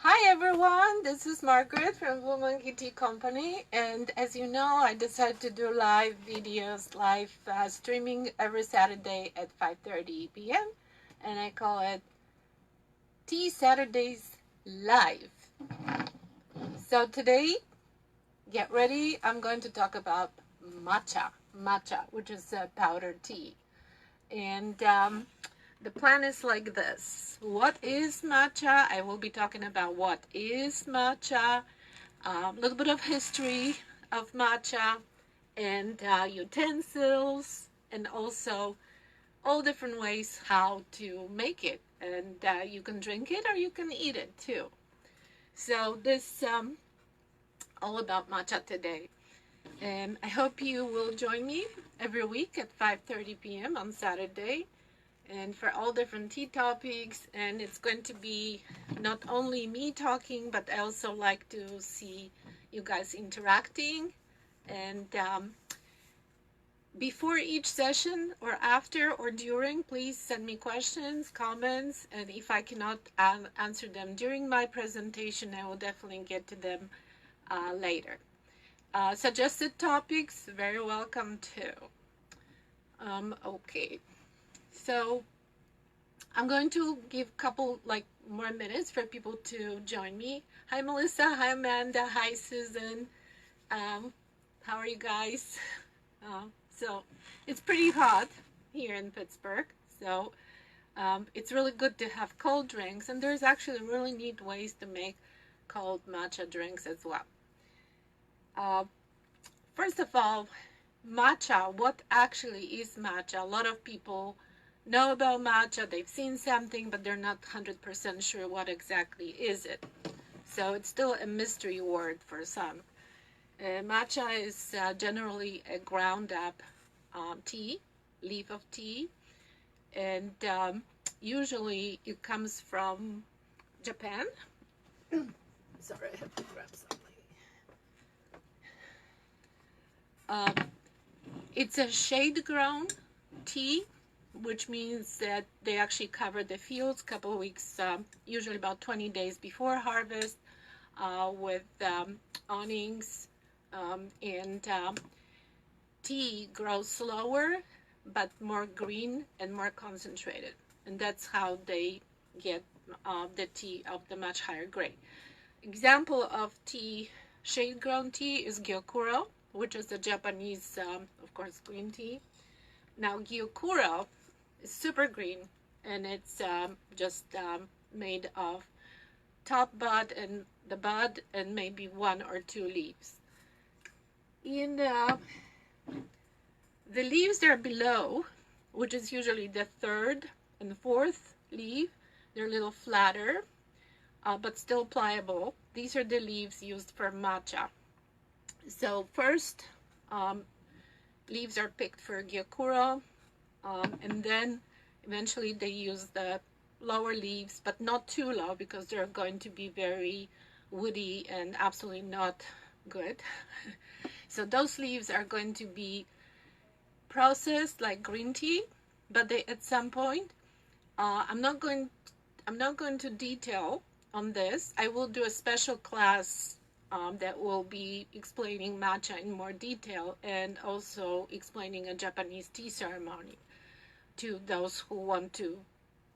Hi everyone, this is Margaret from Blue Monkey Tea Company, and as you know, I decided to do live videos, live streaming every Saturday at 5:30 p.m. and I call it Tea Saturdays Live. So today, get ready, I'm going to talk about matcha, which is powdered tea. And the plan is like this. What is matcha? I will be talking about what is matcha, a little bit of history of matcha, and utensils, and also all different ways how to make it. And you can drink it or you can eat it too. So this all about matcha today. And I hope you will join me every week at 5:30 p.m. on Saturday, and for all different tea topics. And it's going to be not only me talking, but I also like to see you guys interacting. And before each session or after or during, please send me questions, comments, and if I cannot answer them during my presentation, I will definitely get to them later. Suggested topics, very welcome too. Okay, so I'm going to give a couple more minutes for people to join me. Hi Melissa, hi Amanda, hi Susan. How are you guys? So it's pretty hot here in Pittsburgh, so it's really good to have cold drinks, and there's actually really neat ways to make cold matcha drinks as well. First of all, matcha, what actually is matcha? A lot of people know about matcha, they've seen something, but they're not 100% sure what exactly is it. So it's still a mystery word for some. Matcha is generally a ground up tea, leaf of tea, and usually it comes from Japan. Sorry, I have to grab something. It's a shade grown tea, which means that they actually cover the fields a couple of weeks, usually about 20 days before harvest, with awnings, and tea grows slower but more green and more concentrated, and that's how they get the tea of the much higher grade. Example of tea, shade grown tea, is Gyokuro, which is the Japanese, of course, green tea. Now Gyokuro is super green, and it's just made of top bud and the bud and maybe one or two leaves. In the leaves that are below, which is usually the third and fourth leaf, they're a little flatter, but still pliable. These are the leaves used for matcha. So first, leaves are picked for Gyokuro, and then eventually they use the lower leaves, but not too low because they're going to be very woody and absolutely not good. So those leaves are going to be processed like green tea, but they at some point, I'm not going to detail on this. I will do a special class that will be explaining matcha in more detail, and also explaining a Japanese tea ceremony to those who want to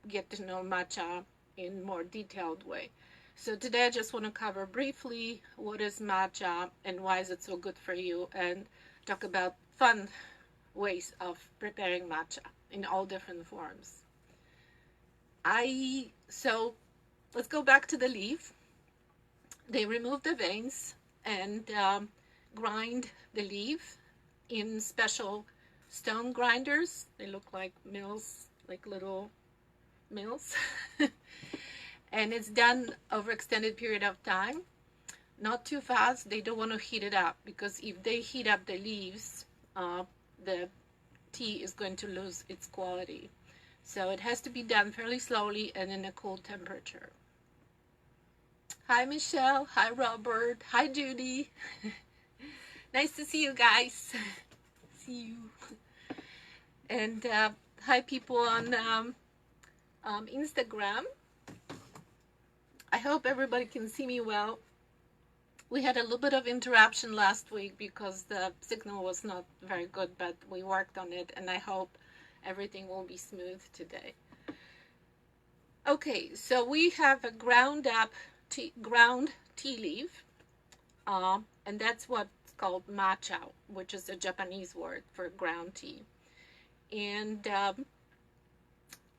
get to know matcha in more detailed way. So today I just want to cover briefly what is matcha and why is it so good for you, and talk about fun ways of preparing matcha in all different forms. So let's go back to the leaf. They remove the veins and grind the leaf in special stone grinders. They look like mills, like little mills. And it's done over extended period of time, not too fast. They don't want to heat it up, because if they heat up the leaves, the tea is going to lose its quality. So it has to be done fairly slowly and in a cool temperature. Hi Michelle, hi Robert, hi Judy. Nice to see you guys. See you. And hi people on Instagram. I hope everybody can see me well. We had a little bit of interruption last week because the signal was not very good, but we worked on it, and I hope everything will be smooth today. Okay, so we have a ground tea leaf, and that's what's called matcha, which is a Japanese word for ground tea. And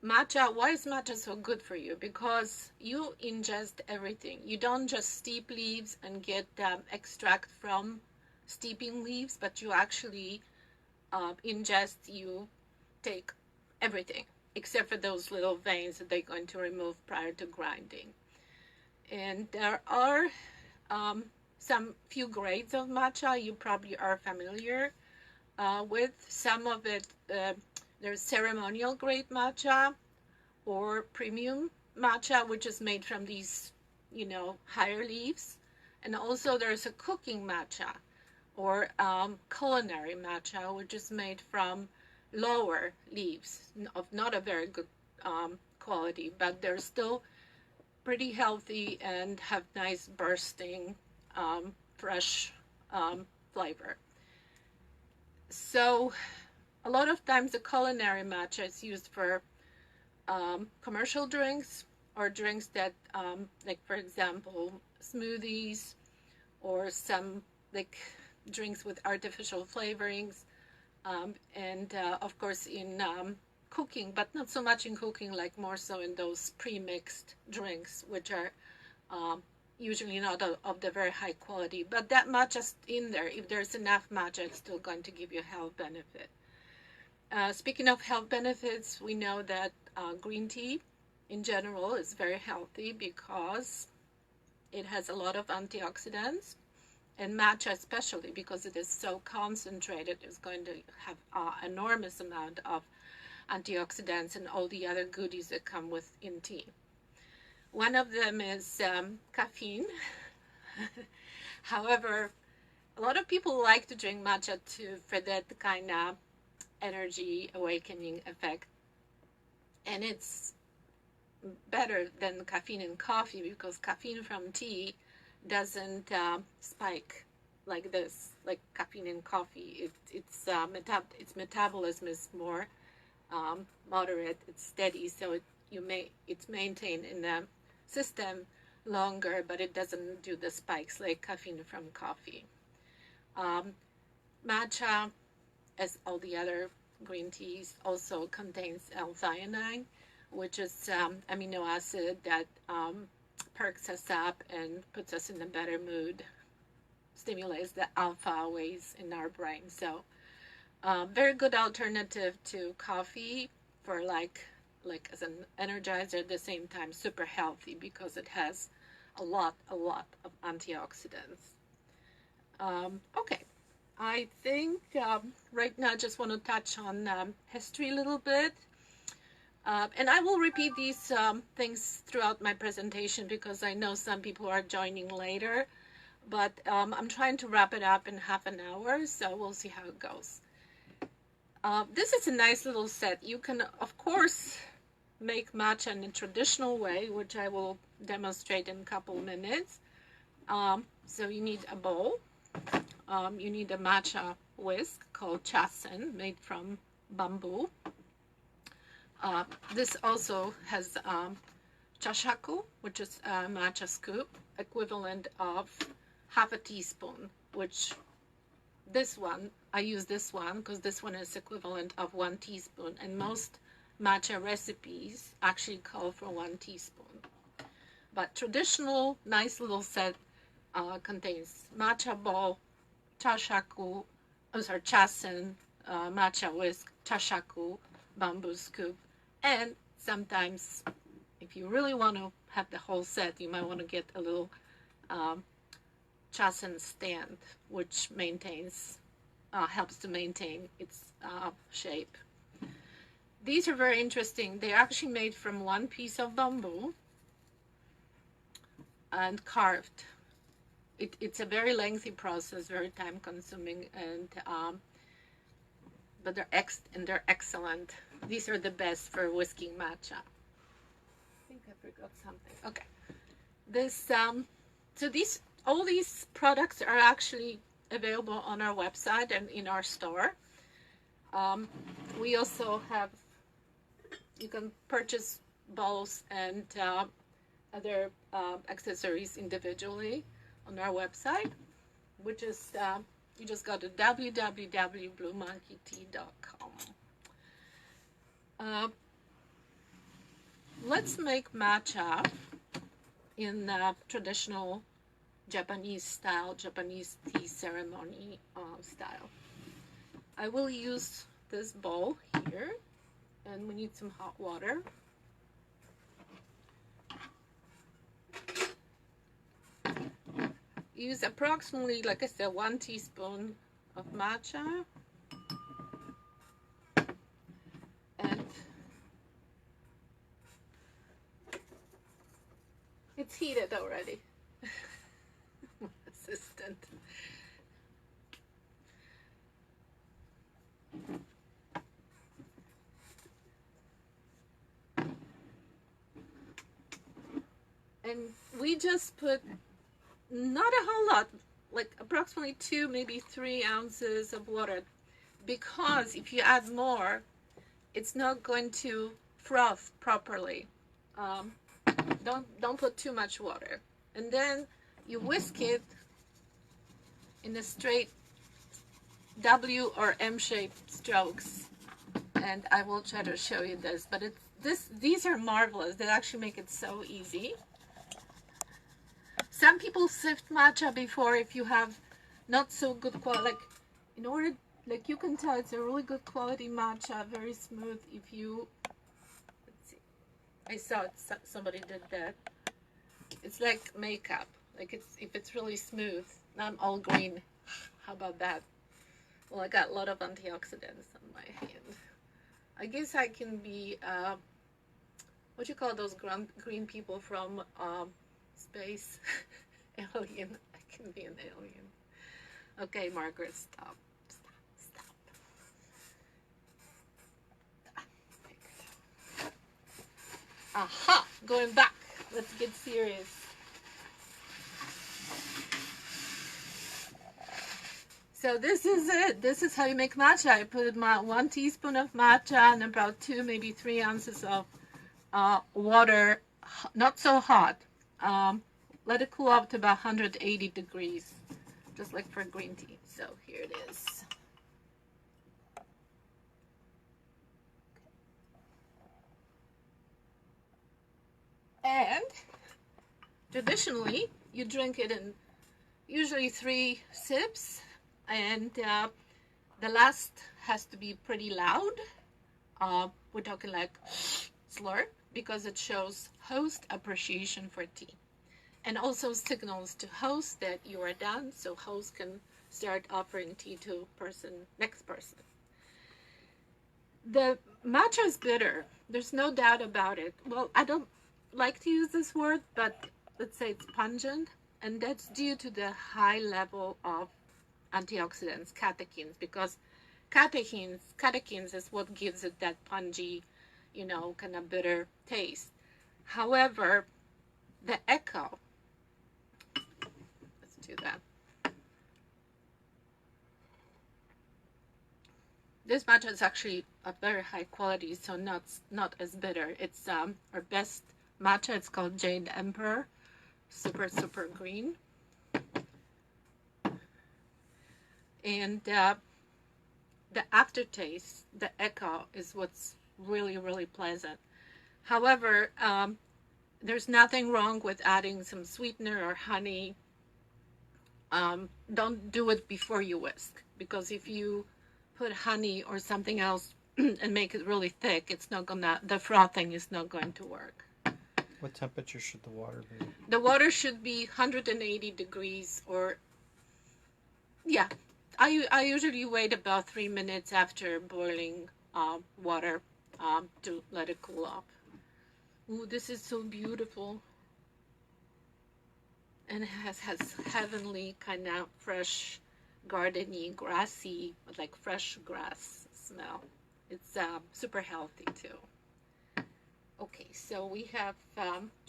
matcha, why is matcha so good for you? Because you ingest everything. You don't just steep leaves and get extract from steeping leaves, but you actually you take everything except for those little veins that they're going to remove prior to grinding. And there are some few grades of matcha you probably are familiar with. Some of it, there's ceremonial grade matcha or premium matcha, which is made from these, higher leaves. And also there's a cooking matcha or culinary matcha, which is made from lower leaves of not a very good quality, but they're still pretty healthy and have nice bursting fresh flavor. So a lot of times the culinary matcha is used for commercial drinks or drinks that like, for example, smoothies or some like drinks with artificial flavorings. And of course in cooking, but not so much in cooking, like more so in those pre-mixed drinks, which are usually not of the very high quality. But that matcha's in there. If there's enough matcha, it's still going to give you a health benefit. Speaking of health benefits, we know that green tea in general is very healthy because it has a lot of antioxidants. And matcha especially, because it is so concentrated, is going to have an enormous amount of antioxidants and all the other goodies that come with in tea. One of them is caffeine. However, a lot of people like to drink matcha for that kind of energy awakening effect. And it's better than caffeine in coffee because caffeine from tea doesn't spike like this, like caffeine in coffee. Its metabolism is more moderate, it's steady, so it's maintained in the system longer, but it doesn't do the spikes like caffeine from coffee. Matcha, as all the other green teas, also contains L-theanine, which is amino acid that perks us up and puts us in a better mood, stimulates the alpha waves in our brain. So very good alternative to coffee for like as an energizer, at the same time super healthy because it has a lot of antioxidants. Okay, I think right now I just want to touch on history a little bit. And I will repeat these things throughout my presentation because I know some people are joining later, but I'm trying to wrap it up in half an hour, so we'll see how it goes. This is a nice little set. You can, of course, make matcha in a traditional way, which I will demonstrate in a couple minutes. So you need a bowl. You need a matcha whisk called chasen, made from bamboo. This also has chashaku, which is a matcha scoop, equivalent of half a teaspoon, which I use this one because this one is equivalent of 1 teaspoon, and most matcha recipes actually call for 1 teaspoon. But traditional, nice little set contains matcha bowl, chasen, matcha whisk, chashaku, bamboo scoop, and sometimes, if you really want to have the whole set, you might want to get a little chasen stand, which helps to maintain its shape. These are very interesting. They're actually made from 1 piece of bamboo and carved. It's a very lengthy process, very time consuming, and but they're excellent. These are the best for whisking matcha. I think I forgot something. Okay. This so these all these products are actually available on our website and in our store. We also have, you can purchase bowls and other accessories individually on our website, which is you just go to www.bluemonkeytea.com. Let's make matcha in traditional Japanese style, Japanese tea ceremony style. I will use this bowl here, and we need some hot water. Use approximately, like I said, 1 teaspoon of matcha. And it's heated already. My assistant. And we just put not a whole lot, like approximately 2, maybe 3 ounces of water, because if you add more, it's not going to froth properly. Don't put too much water. And then you whisk it in a straight W or M-shaped strokes. And I will try to show you this, but these are marvelous. They actually make it so easy. Some people sift matcha before if you have not so good quality, like you can tell it's a really good quality matcha, very smooth. If you, let's see, I saw it, somebody did that. It's like makeup, like if it's really smooth. Now I'm all green. How about that? Well, I got a lot of antioxidants on my hand. I guess I can be, what you call those green people from space? Alien. I can be an alien. Okay, Margaret, stop. Aha! Going back. Let's get serious. So this is it. This is how you make matcha. I put 1 teaspoon of matcha and about 2, maybe 3 ounces of water, not so hot. Let it cool off to about 180 degrees, just like for green tea. So here it is. And traditionally, you drink it in usually 3 sips, and the last has to be pretty loud. We're talking like slurp, because it shows host appreciation for tea. And also signals to host that you are done, so host can start offering tea to next person. The matcha is bitter. There's no doubt about it. Well, I don't like to use this word, but let's say it's pungent, and that's due to the high level of antioxidants, catechins, because catechins is what gives it that pungy, kind of bitter taste. However, the echo, let's do that. This matcha is actually a very high quality, so not as bitter. It's our best matcha. It's called Jade Emperor, super green. And the aftertaste, the echo, is what's really pleasant. However, there's nothing wrong with adding some sweetener or honey. Don't do it before you whisk, because if you put honey or something else and make it really thick, the frothing is not going to work. What temperature should the water be? The water should be 180 degrees, or yeah. I usually wait about 3 minutes after boiling water to let it cool off. Ooh, this is so beautiful. And it has heavenly kind of fresh, gardeny, grassy, like fresh grass smell. It's super healthy too. Okay, so we have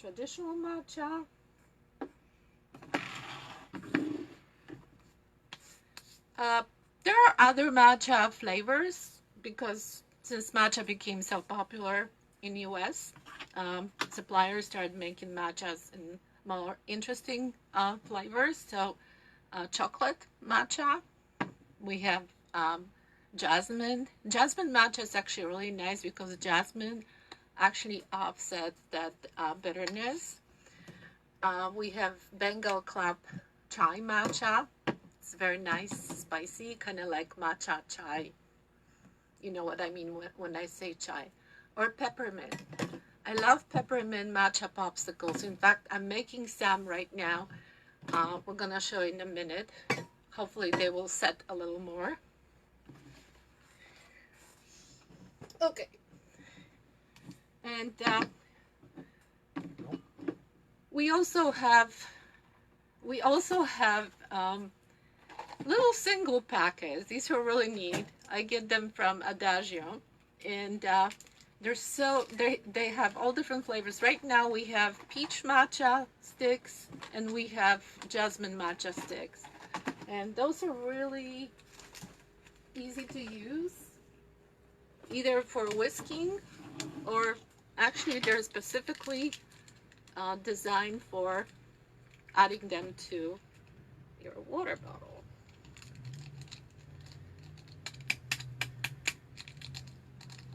traditional matcha, Uh, there are other matcha flavors because since matcha became so popular in the US, suppliers started making matchas in more interesting flavors. So chocolate matcha, we have jasmine. Jasmine matcha is actually really nice because jasmine actually offsets that bitterness. We have Bengal Club chai matcha. It's very nice, spicy, kind of like matcha chai. You know what I mean when I say chai. Or peppermint. I love peppermint matcha popsicles. In fact, I'm making some right now. We're going to show you in a minute. Hopefully they will set a little more. Okay. And we also have little single packets. These are really neat. I get them from Adagio, and they have all different flavors. Right now we have peach matcha sticks and we have jasmine matcha sticks, and those are really easy to use, either for whisking or actually they're specifically designed for adding them to your water bottle.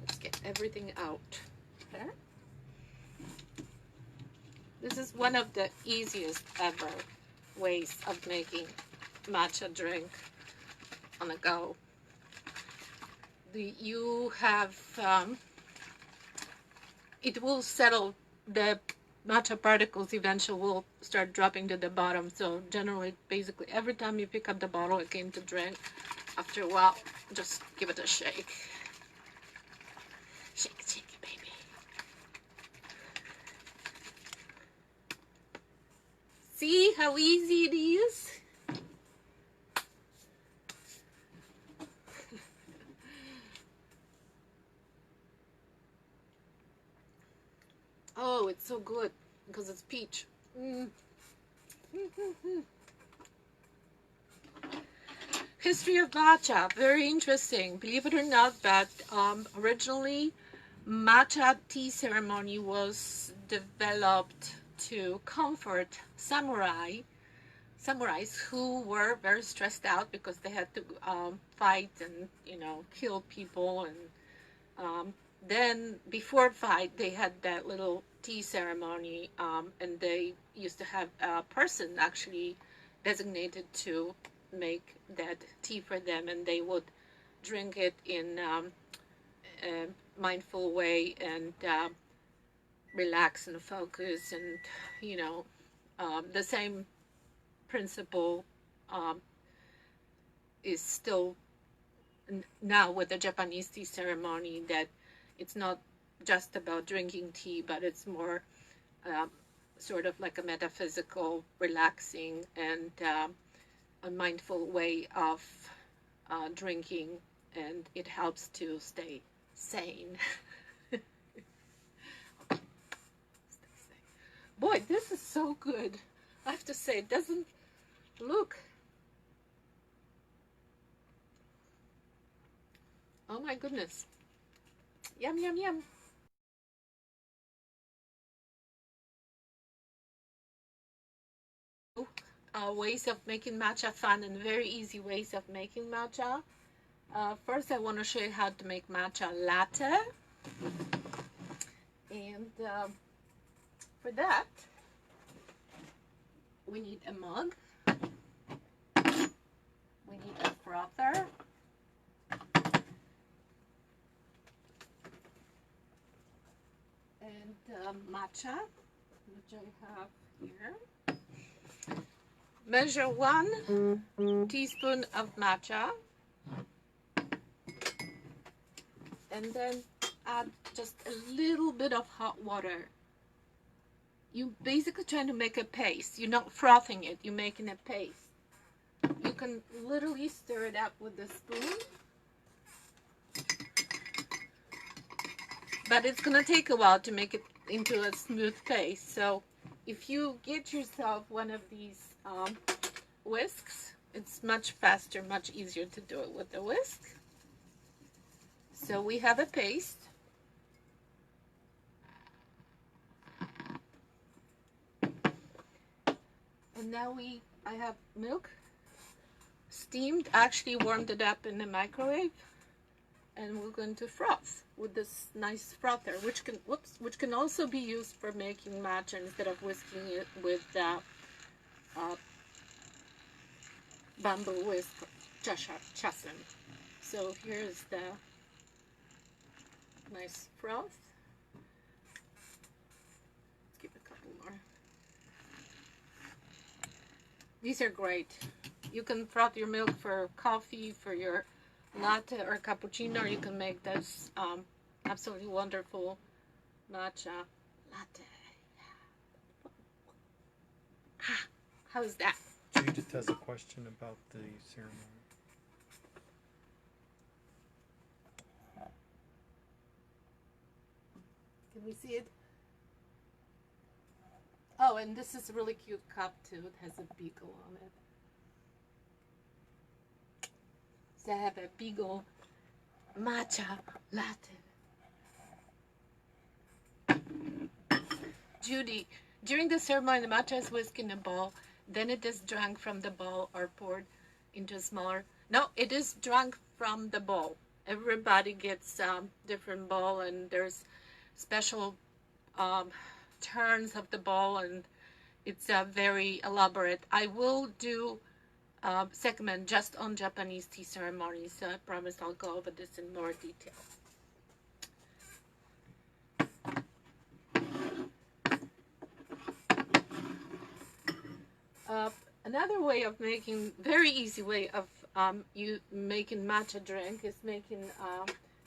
Let's get everything out. Okay. This is one of the easiest ever ways of making matcha drink on the go. You have, it will settle, the matcha particles eventually will start dropping to the bottom. So generally, basically, every time you pick up the bottle again to drink, after a while, just give it a shake. Shake it, baby. See how easy it is? Oh, it's so good because it's peach. History of matcha, very interesting. Believe it or not, but originally matcha tea ceremony was developed to comfort samurais who were very stressed out because they had to fight and kill people, and then before fight they had that little tea ceremony, and they used to have a person actually designated to make that tea for them, and they would drink it in a mindful way and relax and focus, and the same principle is still now with the Japanese tea ceremony, that it's not just about drinking tea, but it's more sort of like a metaphysical, relaxing, and a mindful way of drinking, and it helps to stay sane. Boy, this is so good. I have to say, it doesn't look. Oh my goodness. Yum, yum, yum. Ways of making matcha fun, and very easy ways of making matcha. First, I want to show you how to make matcha latte. And for that, we need a mug. We need a frother. And matcha, which I have here. Measure 1 teaspoon of matcha, and then add just a little bit of hot water. You're basically trying to make a paste. You're not frothing it, you're making a paste. You can literally stir it up with a spoon, but it's gonna take a while to make it into a smooth paste. So if you get yourself one of these whisks, It's much faster, much easier to do it with the whisk. So we have a paste. And now I have milk steamed, actually warmed it up in the microwave, and we're going to froth with this nice frother, which can also be used for making matcha instead of whisking it with bamboo whisk chasen. So here's the nice froth. Let's give a couple more. These are great. You can froth your milk for coffee, for your latte or cappuccino, or you can make this absolutely wonderful matcha latte. How's that? Judith has a question about the ceremony. Can we see it? Oh, and this is a really cute cup too. It has a beagle on it. So I have a beagle matcha latte. Judy, during the ceremony, the matcha is whisked in a bowl. Then it is drunk from the bowl or poured into a smaller. No, it is drunk from the bowl. Everybody gets different bowl, and there's special turns of the bowl, and it's very elaborate. I will do segment just on Japanese tea ceremonies, so I promise I'll go over this in more detail. Another way of making, very easy way of you making matcha drink is making,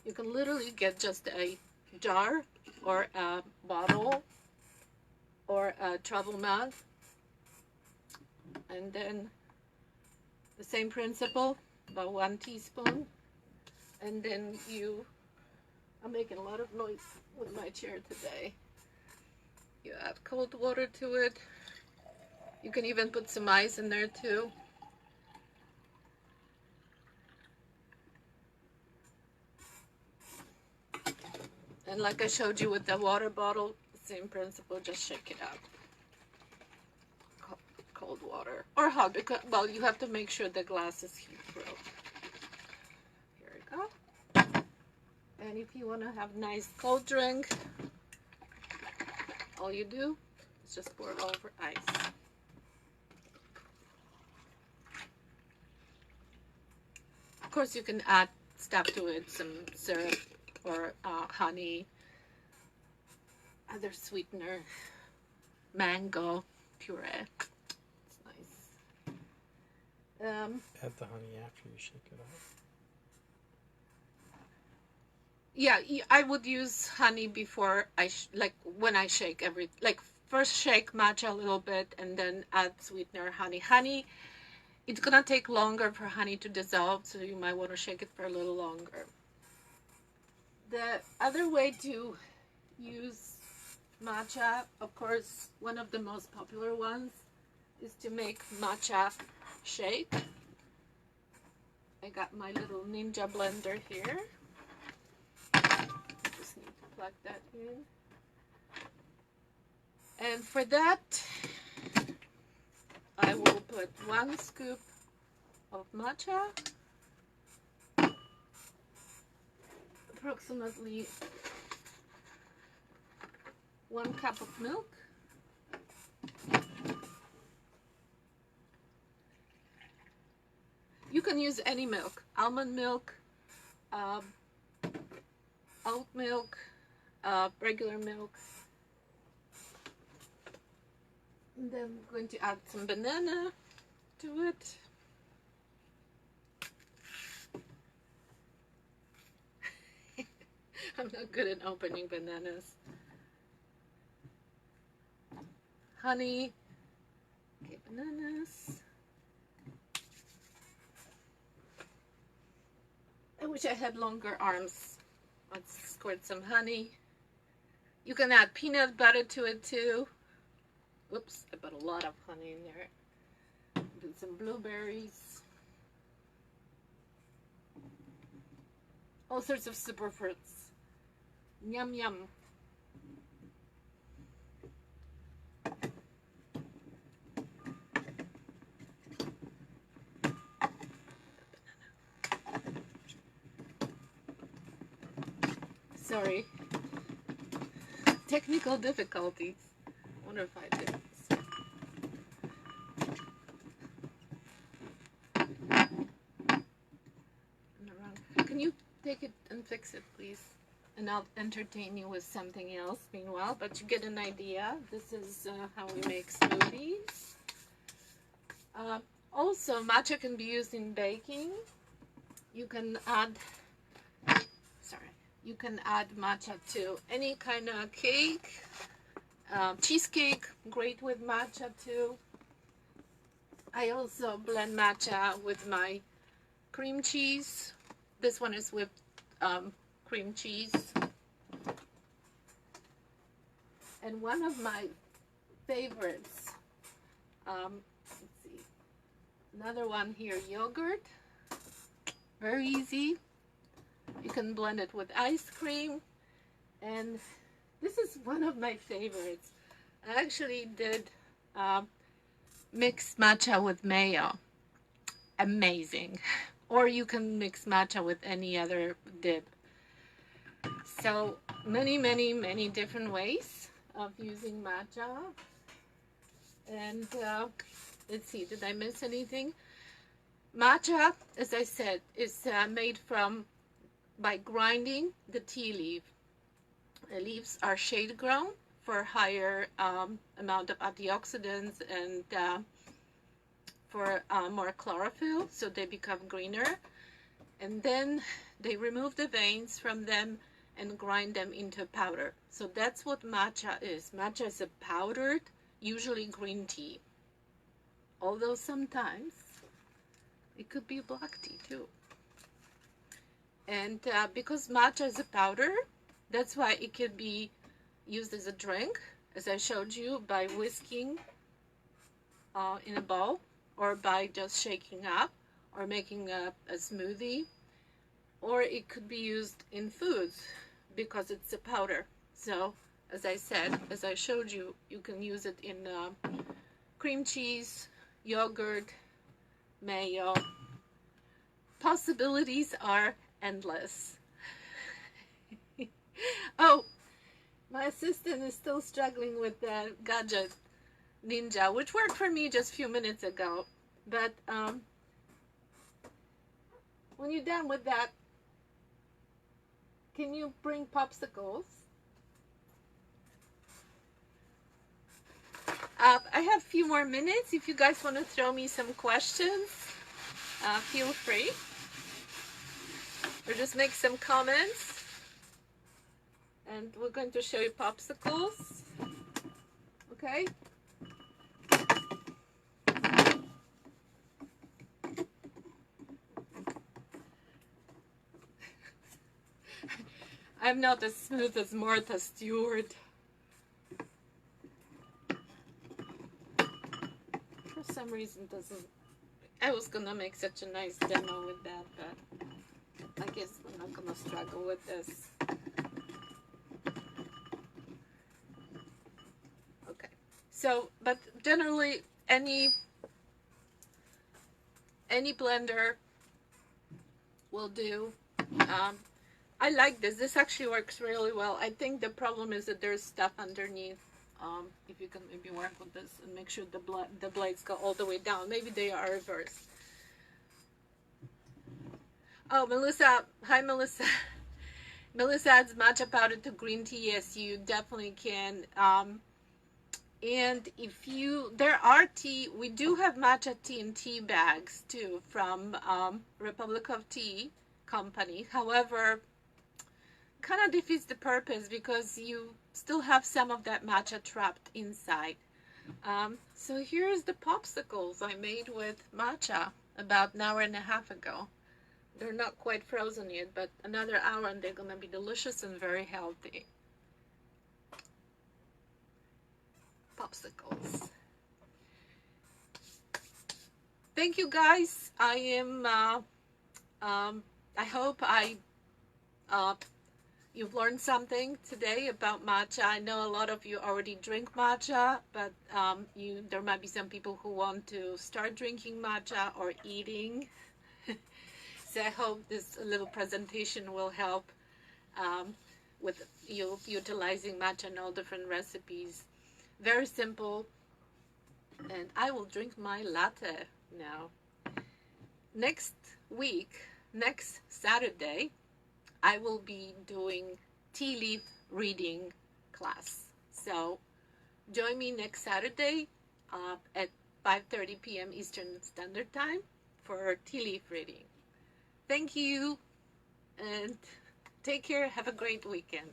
you can literally get just a jar or a bottle or a travel mug, and then the same principle, about 1 teaspoon, and then I'm making a lot of noise with my chair today. You add cold water to it. You can even put some ice in there too. And like I showed you with the water bottle, same principle, just shake it up. Cold water or hot, because, well, you have to make sure the glass is heat proof. Here we go. And if you want to have nice cold drink, all you do is just pour it over ice. Of course, you can add stuff to it, some syrup or honey, other sweetener, mango puree. It's nice. Add the honey after you shake it up. Yeah, I would use honey before like when I shake first shake matcha a little bit and then add sweetener, honey. Honey, it's gonna take longer for honey to dissolve, so you might want to shake it for a little longer. The other way to use matcha, of course, one of the most popular ones is to make matcha shake. I got my little ninja blender here. I just need to plug that in. And for that, I will put 1 scoop of matcha, approximately 1 cup of milk, you can use any milk, almond milk, oat milk, regular milk. And then I'm going to add some banana to it. I'm not good at opening bananas. Honey. Okay, bananas. I wish I had longer arms. Let's squirt some honey. You can add peanut butter to it too. Whoops, I put a lot of honey in there. Put some blueberries. all sorts of super fruits. Yum yum. Sorry. Technical difficulties. I wonder if I did this. Can you take it and fix it, please? And I'll entertain you with something else meanwhile, but you get an idea. This is how we make smoothies. Also, matcha can be used in baking. You can add, you can add matcha to any kind of cake. Cheesecake, great with matcha too. I also blend matcha with my cream cheese. This one is with cream cheese. And one of my favorites, let's see, another one here, yogurt. Very easy. You can blend it with ice cream. And this is one of my favorites. I actually did mix matcha with mayo. Amazing. Or you can mix matcha with any other dip. So many different ways of using matcha. And let's see, did I miss anything? Matcha, as I said, is made by grinding the tea leaf. The leaves are shade grown for higher amount of antioxidants and for more chlorophyll, so they become greener. And then they remove the veins from them and grind them into powder. So that's what matcha is. Matcha is a powdered, usually green tea. Although sometimes it could be black tea too. And because matcha is a powder, that's why it could be used as a drink, as I showed you, by whisking in a bowl, or by just shaking up, or making a smoothie. Or it could be used in foods because it's a powder. So, as I said, as I showed you, you can use it in cream cheese, yogurt, mayo. Possibilities are endless. Oh, my assistant is still struggling with the gadget ninja, which worked for me just a few minutes ago. But when you're done with that, can you bring popsicles? I have a few more minutes. If you guys want to throw me some questions, feel free. Or just make some comments. And we're going to show you popsicles. Okay? I'm not as smooth as Martha Stewart. For some reason doesn't. I was gonna make such a nice demo with that, but I guess I'm not gonna struggle with this. Okay. So, but generally any blender will do. I like this. This actually works really well. I think the problem is that there's stuff underneath. If you can maybe work with this and make sure the blades go all the way down. Maybe they are reversed. Oh, Melissa. Hi, Melissa. Melissa adds matcha powder to green tea. Yes, you definitely can. And if there are tea, we do have matcha tea in tea bags too from Republic of Tea Company. However, kind of defeats the purpose because you still have some of that matcha trapped inside. So here's the popsicles I made with matcha about an hour and a half ago. They're not quite frozen yet, but another hour and they're going to be delicious and very healthy. Popsicles. Thank you guys. I hope I you've learned something today about matcha. I know a lot of you already drink matcha, but there might be some people who want to start drinking matcha or eating. So I hope this little presentation will help with you utilizing matcha in all different recipes. Very simple. And I will drink my latte now. Next week, next Saturday, I will be doing tea leaf reading class. So join me next Saturday at 5:30 p.m. Eastern Standard Time for tea leaf reading. Thank you and take care. Have a great weekend.